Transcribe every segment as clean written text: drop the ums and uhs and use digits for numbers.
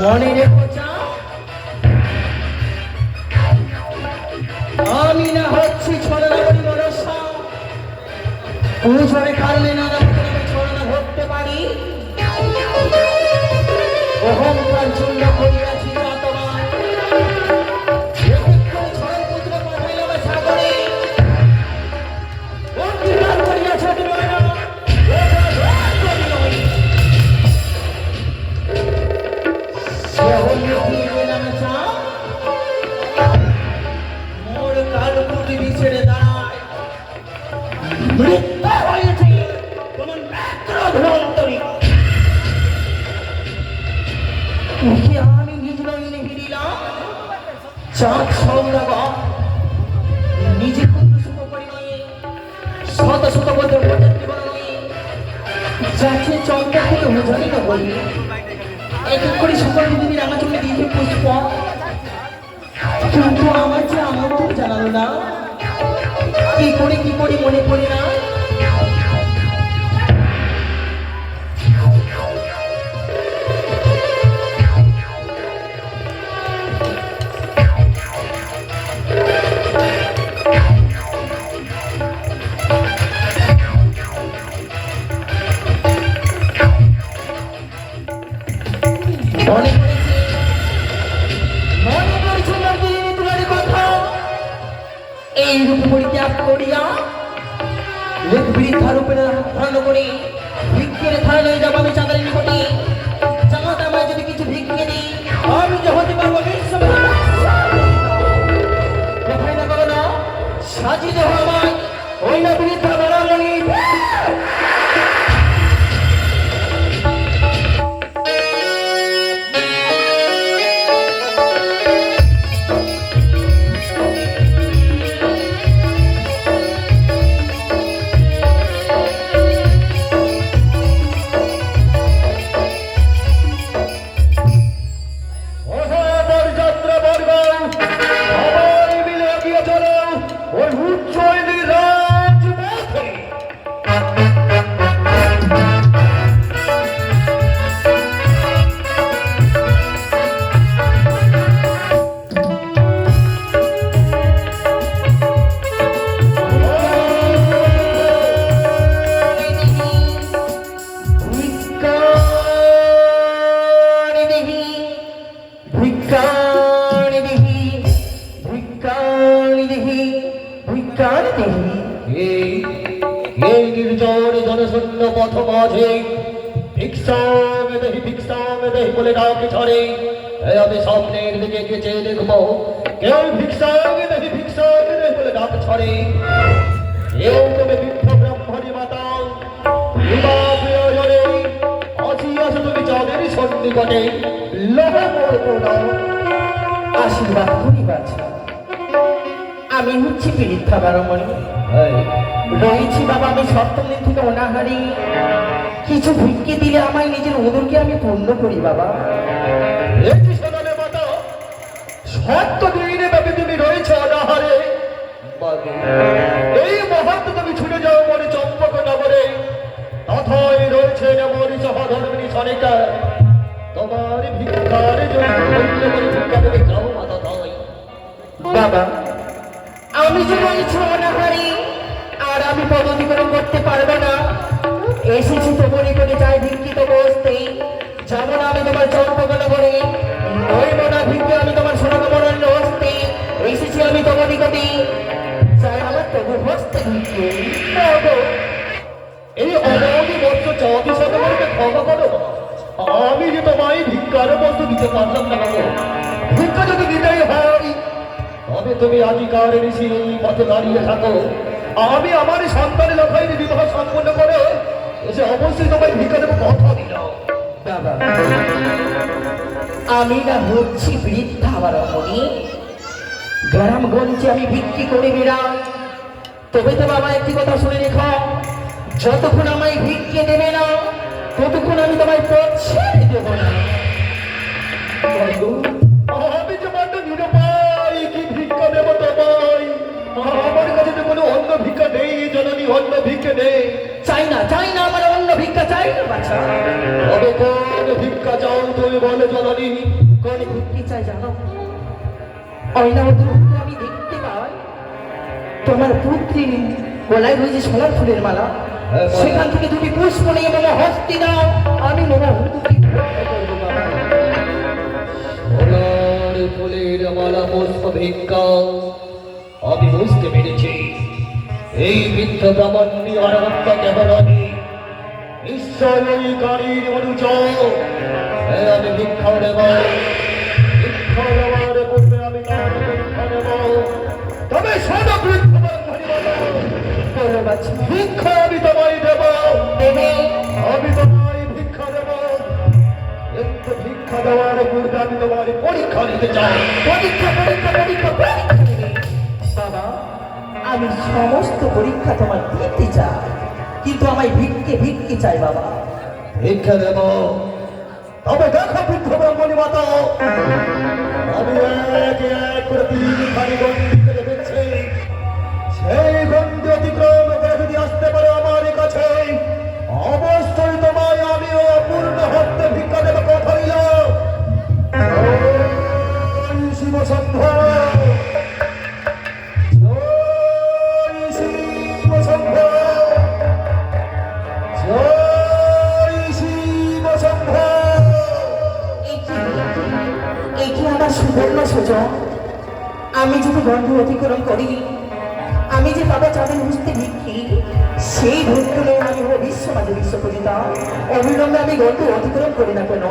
মনে রেখো আমি না হচ্ছি ছলনামণি মনসা, পুজোরে কারণে নানা ছলনা ধরতে পারি। অহংকার চূর্ণ করিয়াছি যতবার ছয় পুত্র পাঠাইলাম সাগরে, অঙ্গীকার করিয়াছ মোর কাল পৃথিবী ছেড়ে দাঁড়ায় মৃত্যু হয়েছে তোমার নেত্রধন্তরী। আমি নিজ নয়নে ফিরিলাম চাঁদ সৌরভ নিজে ক্ষুদ্র সুখ পরিণয়ে শত শত বছর যাচ্ছে চন্দ্র থেকে জানি না বলি এক এক করে সকল পৃথিবীর আমার চোখে দিয়েছে পুষ্প, কিন্তু আমার যে আমার তো জানালো না কি করে মনে পড়ে না। এই রূপ পরিত্যাগ করিয়া এক বৃদ্ধা রূপে ধারণ করি ভিক্ষের ধারণ হয়ে যাবো আমি চাঁদের নিকটে। চাঁদ আমায় যদি কিছু ভিক্ষে দিই আমি যে হতে পারবো কোথায় না করো না সাজি দেহ আমায় ওই না বৃদ্ধা বরাবরী। ভিক্ষানি দেহি ভিক্ষানি দেহি ভিক্ষানি দেহি। এই নির্জন জনশূন্য পথ মাঝে ভিক্ষাং দেহি বলে ডাকে ছড়ে। আমি সামনের দিকে গেছে দেখবো কেউ ভিক্ষাং দেহি বলে ডাক ছড়ে। কেউ তবে বৃদ্ধ ব্রাহ্মণী মাতা প্রিয়জনে আসিয়াছো তুমি চাঁদের সন্নিকটে আশীর্বাদ করি বাছা। আমি হচ্ছি পীড়িতা বারমণি, রয়েছি বাবা আমি সপ্তম দিন থেকে অনাহারি। কিছু ভিক্ষে দিলে আমায় নিজের ওদরকে আমি পূর্ণ করি বাবা। একটি সোনালে মাতা সত্য দিনে ব্যাপী তুমি রয়েছে অনাহারে। এই মহাত্ম তুমি ছুটে যাও মনে চম্পক নগরে, তথায় রয়েছে মরি সহধর্মিনী সনিকা। তোমার ভিক্ষার জন্য ভিক্ষা দেবে যাও মাতা তাই। বাবা আমি যে রয়েছি অনাহারি, আর আমি পদ অধিকরণ করতে পারবো না। এসেছি তোমারই করে যাই ভিক্ষিত বসতে। যেমন আমি তোমার চম্পক নগরে, ওই মনা ভিক্ষে আমি তোমার সোনাগমরণ্য হস্তে। এসেছি আমি তোমার নিকটে, চাই আমার তবু হস্তে ভিক্ষে। এই অবধি বস্ত চাঁদি সদমকে ক্ষমা করো। আমি যে তোমায় ভিক্ষার বস্তু দিতে পারলাম না বাবু। ভিক্ষা যদি দিতেই হয় তবে তুমি আজিকার ঋষি এই পথে দাঁড়িয়ে থাকো। আমি আমার সন্তানের লখাই বিবাহ সম্পন্ন করে এসে অবশ্যই তোমায় ভিক্ষা দেবো, কথা দিলাম। বাবা আমি না হচ্ছি বৃদ্ধা বারমণি, গ্রামগঞ্জে আমি বিক্রি করে বেড়াই। তবে তো বাবা একটি কথা শুনে রেখো, যতক্ষণ আমায় ভিক্ষে দেবে না ততক্ষণ আমি তোমায় পথ ছেড়ে দেবো না। আমি যে বড্ড নিরুপায়, কি ভিক্ষা দেবো তোমায়? আমার কাছে তো কোনো অন্য ভিক্ষা নেই জননী, অন্য ভিক্ষা নেই। চাই না আমার অন্য ভিক্ষা চাই না বাছা। তবে কোন ভিক্ষা চাও তুমি বলো জননী? কোন ভিক্ষি চাই জানো? অয়না ওদের আমি দেখতে পাই তোমার পুত্রী গলায় রয়েছে সোনার ফুলের মালা। সেখান থেকে দুটি পুষ্প নিয়ে মামা হস্তি দাও, আমি মামা হুতুকে করবো বাবা। সোনার ফুলের মালা পুষ্প ভিক্ষা আমি বুঝতে পেরেছি। এই বৃদ্ধ ব্রাহ্মণ্য আনন্দ কেবরানি নিশ্চয়ই গাড়ির অনুজ। আমি ভিক্ষা দেব, ভিক্ষা দেওয়ার পূর্বে আমি তার ভিক্ষা দেব। তবে শোনো বৃদ্ধ ব্রাহ্মণী মাতা, ভিক্ষা আমি তোমায় দেব, আমি তোমায় ভিক্ষা দেব। কিন্তু ভিক্ষা দেওয়ার পূর্বে আমি তোমার পরীক্ষা নিতে চাই। পরীক্ষা বাবা, আমি সমস্ত পরীক্ষা তোমার দিতে চাই, কিন্তু আমায় ভিক্ষে চাই বাবা। ভিক্ষা দেব, তবে দেখো বৃদ্ধ ব্রাহ্মণী মাতা, আমি এক এক করে 3খানি গন্ডি করে দেখছি। সেই গন্ডি অতিক্রম করে যদি আসতে পারো আমার কাছে, অবশ্যই তোমায় আমি অপূর্ণ হস্তে ভিক্ষা দেব, কথা দিলাম। শিব শম্ভ, শিব শম্ভ, শিব শম্ভ। এটি আমার সুবর্ণ সুযোগ। আমি যদি গন্ধ অতিক্রম করি, আমি যে বাবা চাঁদের বুঝতে ভিক্ষি, সেই ভক্তলে আমি হবো বিশ্বমাঝে বিশ্বপূজিতা। অবিলম্বে আমি গন্ধ অতিক্রম করি না কেন?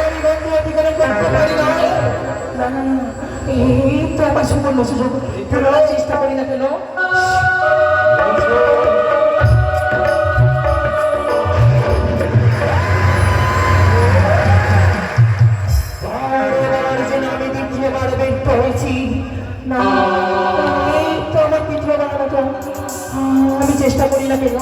আমি গন্ধ অতিক্রম করতে পারি না। এই তো আমার সুবর্ণ সুযোগ, চেষ্টা করি না কেন? আমি চেষ্টা করি না কেন?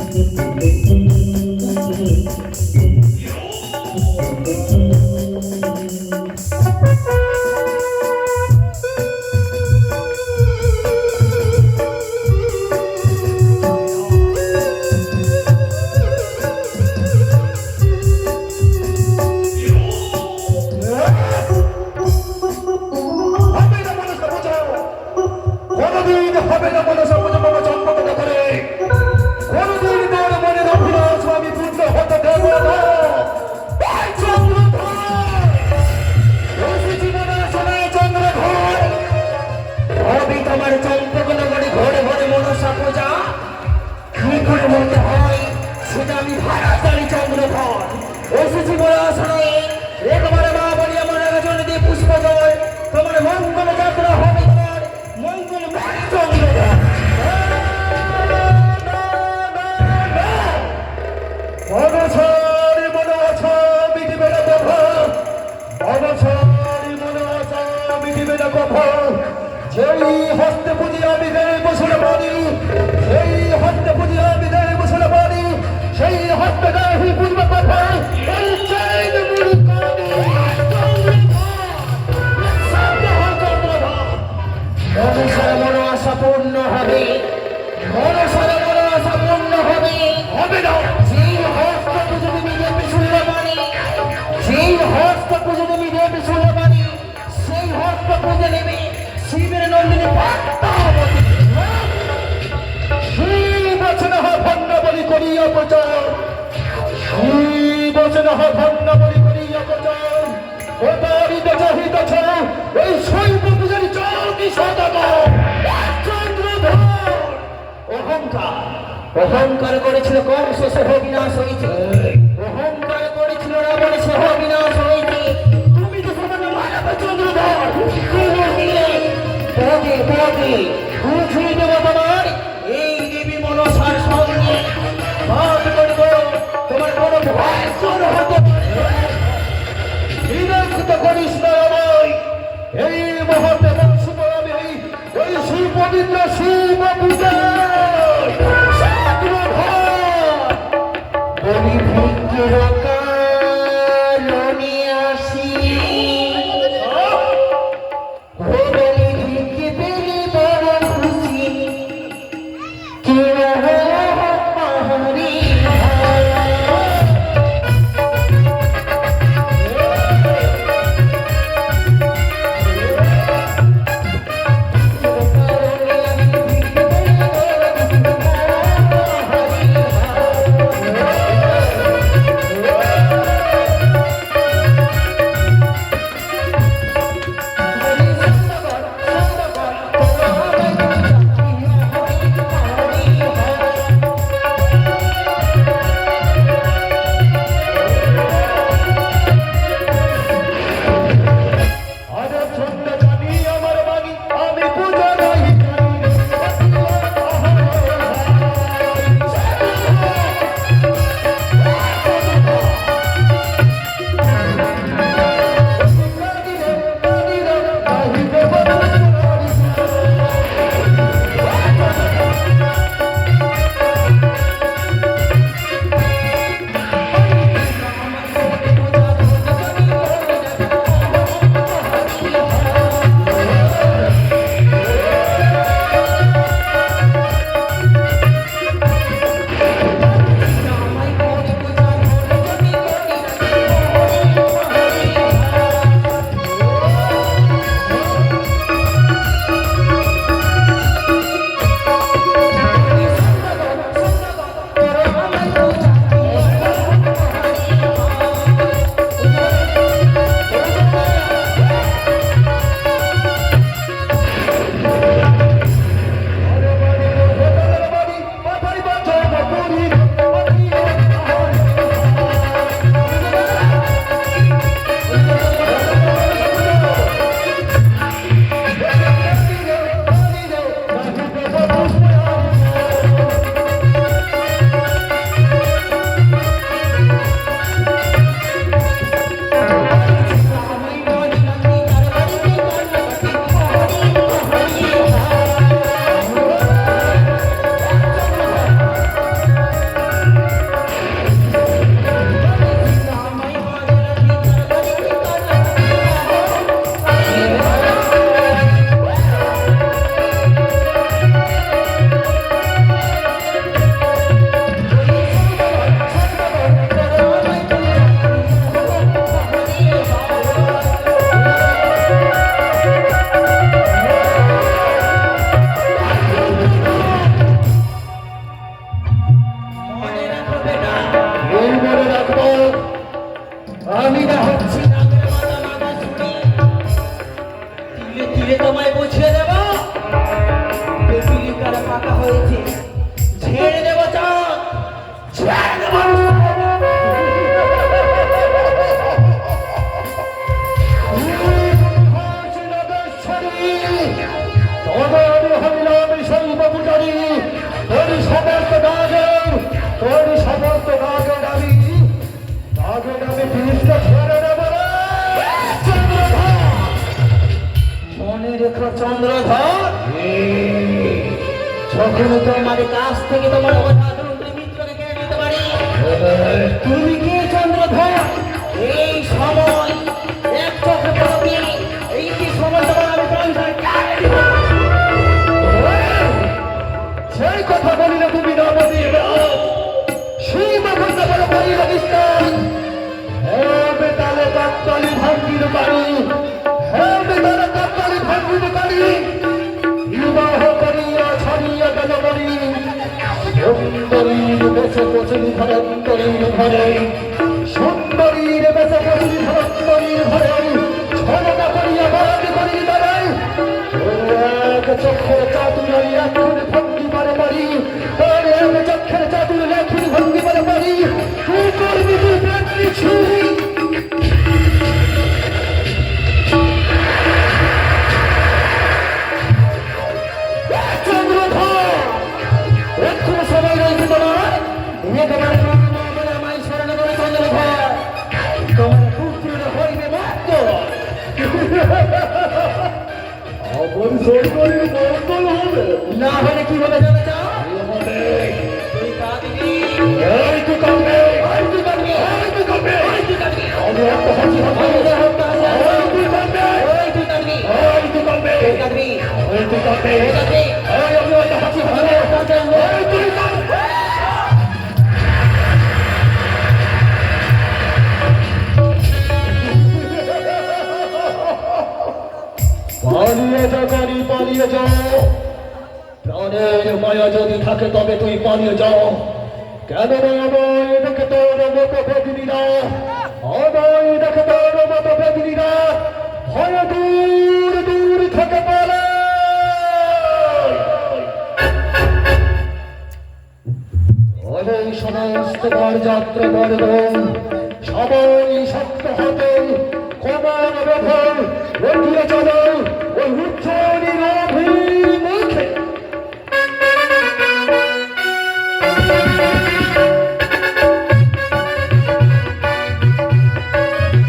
Thank you. সেটা আমি ভাড়াতারি চন্দ্রধর এসেছি বলে আশা নয়। একবারে মা বলি আমার একজন দিয়ে পুষ্প জয় তোমার মঙ্গল যাত্রা হবে তোমার মঙ্গল চন্দ্রধর। অবসরে মনে আশা মিটিবে না কথা, অবসরে মনে আশা মিটিবে না কথা। যেই হস্তে পুজিয়া বিদায় বসলে পারি, সেই হস্তে পুজিয়া বিদায় বসলে পারি, সেই হস্তে গাহি পুজবে কথা। এই চাইদ মুড়ি কানি অনুসারে মনো আশা পূর্ণ হবে, অনুসারে মনো আশা পূর্ণ হবে। হবে না। সেই হস্ত পুজো তুমি দেবে শুনবানি, সেই হস্ত পুজো তুমি দেবে শুনবানি, সেই হস্ত পুজো নেবে শিবের নন্দিনী পার্বতী। বচন ভণ্ড বলি করিয়া প্রচার, বচন ভণ্ড বলি করিয়া প্রচার। প্রতারিত চাহিতেছ এই শৈব পূজারি চৌকি সদাগর চন্দ্রধর। অহংকার অহংকার করেছিল কংস সহ বিনাশ হয়েছে, অহংকার করেছিল রাবণ সহ বিনাশ হয়েছে। তুমি তো সামান্য মানব চন্দ্রধর, তুমি দিলে পদে পদে বুঝিয়ে দেব তোমার এই দেবী মনসার সঙ্গে বাদ করব। তোমার কোনো ভয় চোর হতে পারে। বিরক্ত করিস না আমায়। এই মুহূর্তে বংশুব আমি ওই সুপবিত্র শিব পূজা বলি ভিক্ষের কারণে আসি, বলি ভিক্ষে পেলে বড় খুশি। কেউ পাহাড়ি আরে ছোট্ট জানি আমার বাণী আমি পূজা নাই আমি না হচ্ছি নাগের মাথা মাথা ছুটি, তিলে তিলে তোমায় বুঝিয়ে দেব। বেবিলিকার পাকা হয়েছে, ছেড়ে দেব চাঁদ, ছেড়ে দেব আগে আমি জিনিসটা ছেড়ে দেবো রে। চন্দ্রধর! মনে রেখো চন্দ্রধর, যখন তোমার কাছ থেকে তোমার অসাধারণ মিত্রকে কেড়ে নিতে পারি, তুমি কি চন্দ্রধর? এই সময় এক চোখে পড়বে, এই কি সময় তোমার আমি প্রাণ ছাড়ি কেড়ে নিব। সেই কথা বলিলে তুমি না বলিয়ে দাও, সেই মাথা বড় বলি লাগিস্তান। হ্যাঁ বেতালে কাকতালি ভাঙ্গির বাড়ি, হ্যাঁ বেতালে কাকতালি ভাঙ্গির বাড়ি, বিবাহ করিয়া ছাড়িয়া গেল বলি, সুন্দরীর বেশে পচলি ধরন্তরীর ঘরে, সুন্দরীর বেশে পচলি ধরন্তরীর ঘরে, ছলনা করিয়া বাড়ি করির দাঁড়ায়, এক চক্ষের চাতুরাই এখন ভঙ্গি পারে পারি, আর এক চক্ষের চাতুর এখন ভঙ্গি পারে পারি, তুই করবি তুই প্রাণ কিছুই। চন্দ্রধর! এক্ষুনি সবাই রয়েছে তোমার, একেবারে আমায় স্মরণ করে চন্দ্রধর, তোমার পুত্রের হইবে মুক্ত। আমার সরকারের মঙ্গল হবে না হলে কি হবে জানা চাও? হবে। তুই কাঁদবি, এই তুই কাঁদবে, এই তুই কাঁদবি, এই তুই কাঁদবে, এই তুই কাঁদবি, আমি একটা হাসি হাসি, আমি যা হোক তাহলে এই তুই কাঁদবে, এই তুই কাঁদবি, এই তুই কাঁদবে, তুই কাঁদবি, এই তুই কাঁদবে, তুই কাঁদবি, এই আমি একটা হাসি হাসি, আমি একটা হাসি হাসি। এই তুই কাঁদবে। পালিয়ে যা গাড়ি পালিয়ে যাও, প্রাণের মায়া যদি থাকে তবে তুই পালিয়ে যাও। কেন আমায় দেখে তোর মতো বেদিনীরা, আমায় দেখে তোর মতো বেদিনীরা ভয়ে দূর দূর থেকে পালায়। ওই সমস্ত বরযাত্রা বর্গ সবাই শক্ত হাতে কমান বেঁধে এগিয়ে চলো ওই উচ্চ নির